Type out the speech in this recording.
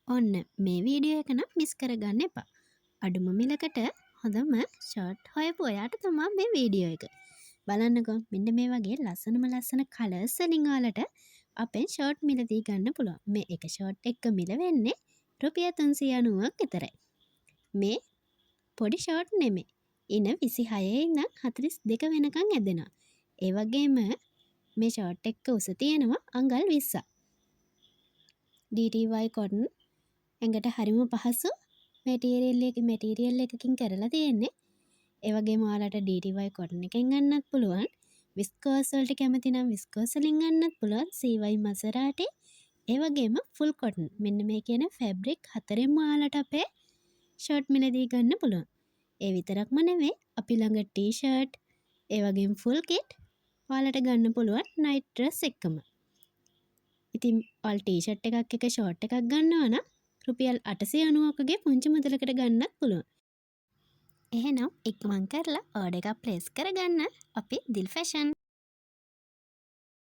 ඔන්න මේ වීඩියෝ එක නම් මිස් කරගන්න එපා. අඩුම මිලකට හොඳම ෂර්ට් හොයපු ඔයාට තමා මේ වීඩියෝ එක. බලන්නකෝ මෙන්න මේ වගේ ලස්සන කලර්ස් වලින් ඔයාලට අපෙන් ෂර්ට් මිලදී ගන්න පුළුවන්. මේ එක ෂර්ට් එක මිල වෙන්නේ රුපියල් 390ක් විතරයි. මේ පොඩි ෂර්ට් නෙමෙයි. ඉන 26 ඉඳන් 42 වෙනකන් ඇදෙනවා. ඒ වගේම මේ ෂර්ට් එක උස තියෙනවා අඟල් 20ක්. DTY cotton ඇඟට හරිම පහසු මැටීරියල් එකකින් කරලා තියෙන්නේ. ඒ වගේම ඔයාලට DTY cotton එකෙන් ගන්නත් පුළුවන්. විස්කෝස් වලට කැමති නම් විස්කෝස් වලින් ගන්නත් පුළුවන්. CY මසරාටි ඒ වගේම ෆුල් cotton. මෙන්න මේ කියන ෆැබ්‍රික් හතරෙන්ම ඔයාලට අපේ ෂර්ට් මිලදී ගන්න පුළුවන්. ඒ විතරක්ම නෙවෙයි අපි ළඟ ටී-ෂර්ට් ඒ වගේම ෆුල් කිට් ඔයාලට ගන්න පුළුවන් නයිට් ඩ්‍රෙස් එක්කම. ඉතින් ඔයාලා ටී-ෂර්ට් එකක් එක ෂෝට් එකක් ගන්නවා නම් රුපියල් 890කගේ පුංචි මුදලකට ගන්නත් පුළුවන්. එහෙනම් ඉක්මන් කරලා ඕඩර් එකක් ප්ලේස් කරගන්න. අපි දිල් ෆැෂන්